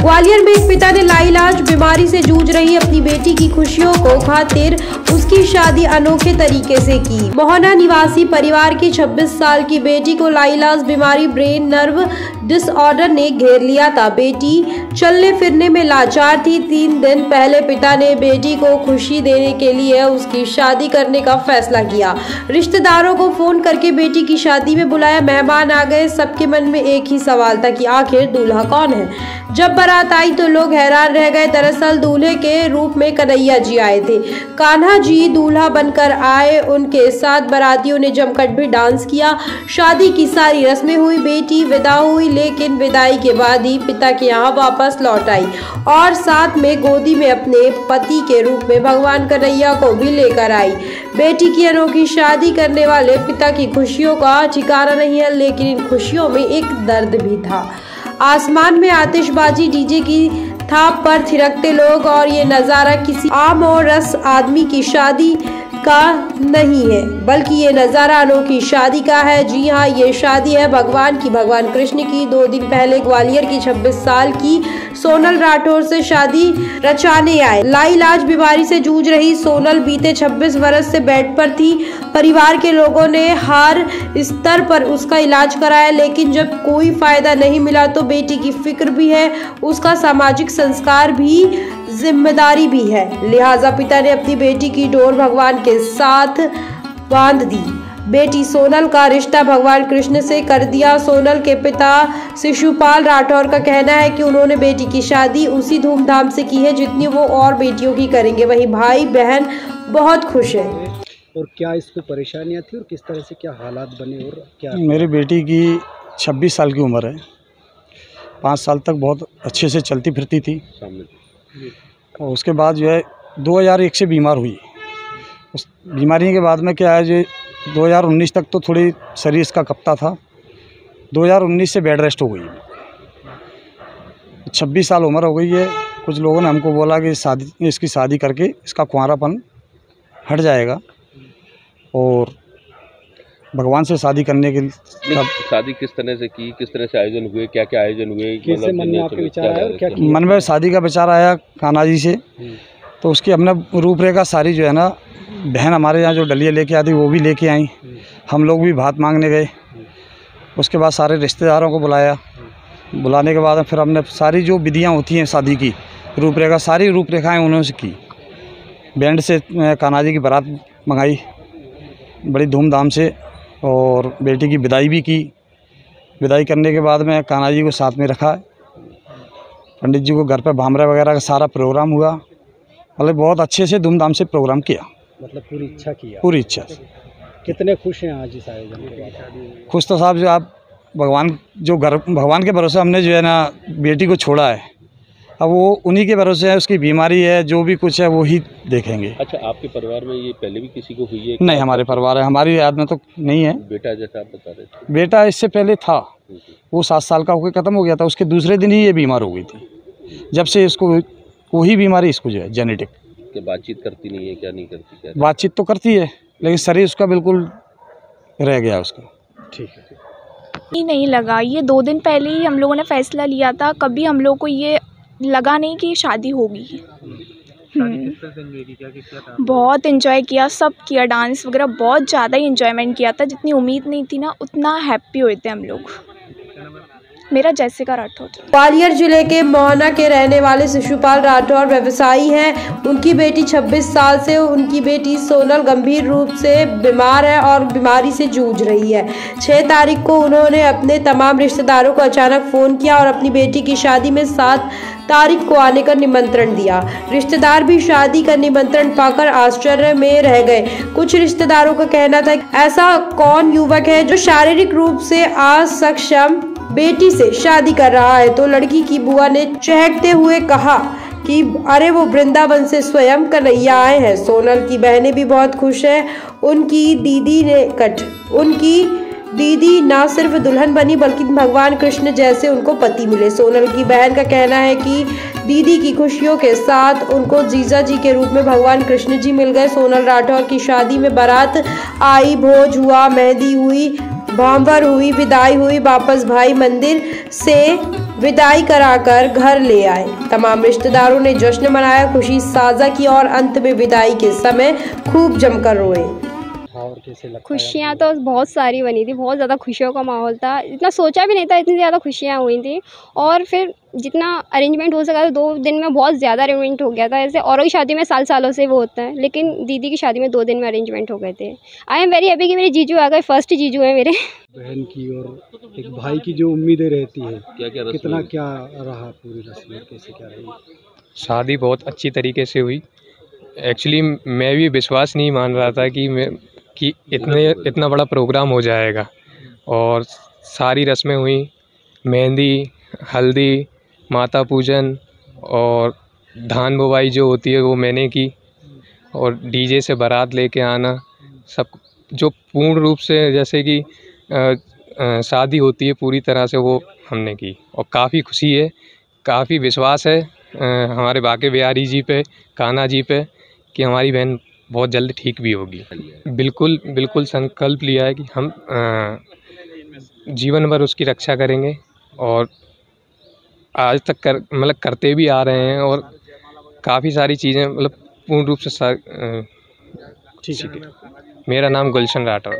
ग्वालियर में एक पिता ने लाइलाज बीमारी से जूझ रही अपनी बेटी की खुशियों को खातिर उसकी शादी अनोखे तरीके से की। मोहना निवासी परिवार की 26 साल की बेटी को लाइलाज बीमारी ब्रेन नर्व डिसऑर्डर ने घेर लिया था। बेटी चलने फिरने में लाचार थी। 3 दिन पहले पिता ने बेटी को खुशी देने के लिए उसकी शादी करने का फैसला किया। रिश्तेदारों को फोन करके बेटी की शादी में बुलाया। मेहमान आ गए। सबके मन में एक ही सवाल था कि आखिर दूल्हा कौन है। जब बारात आई तो लोग हैरान रह गए। दरअसल दूल्हे के रूप में कन्हैया जी आए थे। कान्हा जी दूल्हा बनकर आए। उनके साथ बारातियों ने जमकर भी डांस किया। शादी की सारी रस्में हुई। बेटी विदा हुई, लेकिन विदाई के बाद ही पिता के यहाँ वापस लौट आई और साथ में गोदी में अपने पति के रूप में भगवान कन्हैया को भी लेकर आई। बेटी की अनोखी शादी करने वाले पिता की खुशियों का ठिकाना नहीं है, लेकिन इन खुशियों में एक दर्द भी था। आसमान में आतिशबाजी, डीजे की थाप पर थिरकते लोग, और ये नज़ारा किसी आम और रस आदमी की शादी का नहीं है, बल्कि ये नज़ारा अनोखी शादी का है। जी हाँ, ये शादी है भगवान की, भगवान कृष्ण की। 2 दिन पहले ग्वालियर की 26 साल की सोनल राठौर से शादी रचाने आए। लाइलाज बीमारी से जूझ रही सोनल बीते 26 वर्ष से बेड पर थी। परिवार के लोगों ने हर स्तर पर उसका इलाज कराया, लेकिन जब कोई फायदा नहीं मिला तो बेटी की फिक्र भी है, उसका सामाजिक संस्कार भी, जिम्मेदारी भी है। लिहाजा पिता ने अपनी बेटी की डोर भगवान के साथ बांध दी। बेटी सोनल का रिश्ता भगवान कृष्ण से कर दिया। सोनल के पिता शिशुपाल राठौर का कहना है कि उन्होंने बेटी की शादी उसी धूमधाम से की है जितनी वो और बेटियों की करेंगे। वहीं भाई बहन बहुत खुश है। और क्या इसको परेशानियां थी और किस तरह से क्या हालात बने और क्या? मेरी बेटी की 26 साल की उम्र है। 5 साल तक बहुत अच्छे से चलती फिरती थी और उसके बाद जो है 2001 से बीमार हुई। उस बीमारी के बाद में क्या है, जो 2019 तक तो थोड़ी शरीर इसका कपता था। 2019 से बेड रेस्ट हो गई। 26 साल उम्र हो गई है। कुछ लोगों ने हमको बोला कि इसकी शादी करके इसका कुंवारापन हट जाएगा और भगवान से शादी करने के लिए। शादी किस तरह से की, किस तरह से आयोजन हुए, क्या क्या आयोजन हुए, कैसे मन में आपके विचार आया और क्या किया? मन में शादी का विचार आया कान्हा जी से, तो उसकी हमने रूपरेखा सारी जो है ना, बहन हमारे यहाँ जो डलिया लेके आती वो भी लेके आई। हम लोग भी भात मांगने गए। उसके बाद सारे रिश्तेदारों को बुलाया। बुलाने के बाद फिर हमने सारी जो विधियाँ होती हैं शादी की, रूपरेखा सारी रूपरेखाएँ उन्होंने से की। बैंड से कान्हा जी की बारात मंगाई बड़ी धूमधाम से और बेटी की विदाई भी की। विदाई करने के बाद में कान्हा जी को साथ में रखा। पंडित जी को घर पे भामरा वगैरह का सारा प्रोग्राम हुआ। मतलब बहुत अच्छे से धूमधाम से प्रोग्राम किया। मतलब पूरी इच्छा किया? पूरी इच्छा से। कितने खुश हैं आज इस आयोजन के बाद? खुश तो साहब, जो आप भगवान के भरोसे हमने जो है ना बेटी को छोड़ा है। अब वो उन्हीं के भरोसे है। उसकी बीमारी है, जो भी कुछ है वो ही देखेंगे। अच्छा, आपके परिवार में ये पहले भी किसी को हुई है? नहीं, हमारे परिवार है, हमारी याद में तो नहीं है। बेटा जैसा आप बता रहे थे, बेटा इससे पहले था, वो 7 साल का होकर ख़त्म हो गया था। उसके दूसरे दिन ही ये बीमार हो गई थी। जब से इसको वही बीमारी इसको जो है जेनेटिक। बातचीत करती नहीं है? क्या नहीं करती? क्या बातचीत तो करती है, लेकिन शरीर उसका बिल्कुल रह गया उसका। ठीक है। नहीं लगा। ये 2 दिन पहले ही हम लोगों ने फैसला लिया था। कभी हम लोग को ये लगा नहीं कि शादी होगी। बहुत एंजॉय किया, सब किया, डांस वगैरह बहुत ज़्यादा ही एंजॉयमेंट किया था। जितनी उम्मीद नहीं थी ना, उतना हैप्पी हुए थे हम लोग। मेरा जैसिका राठौर। ग्वालियर जिले के मोहना के रहने वाले शिशुपाल राठौर व्यवसायी हैं। उनकी बेटी 26 साल से उनकी बेटी सोनल गंभीर रूप से बीमार है और बीमारी से जूझ रही है। 6 तारीख को उन्होंने अपने तमाम रिश्तेदारों को अचानक फ़ोन किया और अपनी बेटी की शादी में 7 तारीख को आने का निमंत्रण दिया। रिश्तेदार भी शादी का निमंत्रण पाकर आश्चर्य में रह गए। कुछ रिश्तेदारों का कहना था, ऐसा कौन युवक है जो शारीरिक रूप से असक्षम बेटी से शादी कर रहा है? तो लड़की की बुआ ने चहकते हुए कहा कि अरे वो वृंदावन से स्वयं कन्हैया आए हैं। सोनल की बहनें भी बहुत खुश हैं। उनकी दीदी ना सिर्फ दुल्हन बनी बल्कि भगवान कृष्ण जैसे उनको पति मिले। सोनल की बहन का कहना है कि दीदी की खुशियों के साथ उनको जीजा जी के रूप में भगवान कृष्ण जी मिल गए। सोनल राठौर की शादी में बारात आई, भोज हुआ, मेहंदी हुई, भांवर हुई, विदाई हुई, वापस भाई मंदिर से विदाई कराकर घर ले आए। तमाम रिश्तेदारों ने जश्न मनाया, खुशी साझा की और अंत में विदाई के समय खूब जमकर रोए। और कैसे लगता है? खुशियाँ तो बहुत सारी बनी थी, बहुत ज़्यादा खुशियों का माहौल था, इतना सोचा भी नहीं था इतनी ज़्यादा खुशियाँ हुई थी। और फिर जितना अरेंजमेंट हो सका था 2 दिन में बहुत ज़्यादा अरेंजमेंट हो गया था। ऐसे औरों की शादी में सालों से वो होता है, लेकिन दीदी की शादी में 2 दिन में अरेंजमेंट हो गए थे। आई एम वेरी हैप्पी कि मेरे जीजू आ गए, फर्स्ट जीजू हैं मेरे। बहन की और एक भाई की जो उम्मीदें रहती है, क्या रस्म कितना हुई? क्या रहा पूरी रस्म, कैसे क्या रही? शादी बहुत अच्छी तरीके से हुई। एक्चुअली मैं भी विश्वास नहीं मान रहा था कि इतना बड़ा प्रोग्राम हो जाएगा। और सारी रस्में हुई, मेहंदी, हल्दी, माता पूजन और धान बुवाई जो होती है वो मैंने की, और डीजे से बारात लेके आना, सब जो पूर्ण रूप से जैसे कि शादी होती है पूरी तरह से वो हमने की। और काफ़ी खुशी है, काफ़ी विश्वास है हमारे बाके बिहारी जी पे, कान्हा जी पे, कि हमारी बहन बहुत जल्द ठीक भी होगी। बिल्कुल संकल्प लिया है कि हम जीवन भर उसकी रक्षा करेंगे, और आज तक करते भी आ रहे हैं, और काफ़ी सारी चीज़ें पूर्ण रूप से ठीक है। मेरा नाम गुलशन राठौर।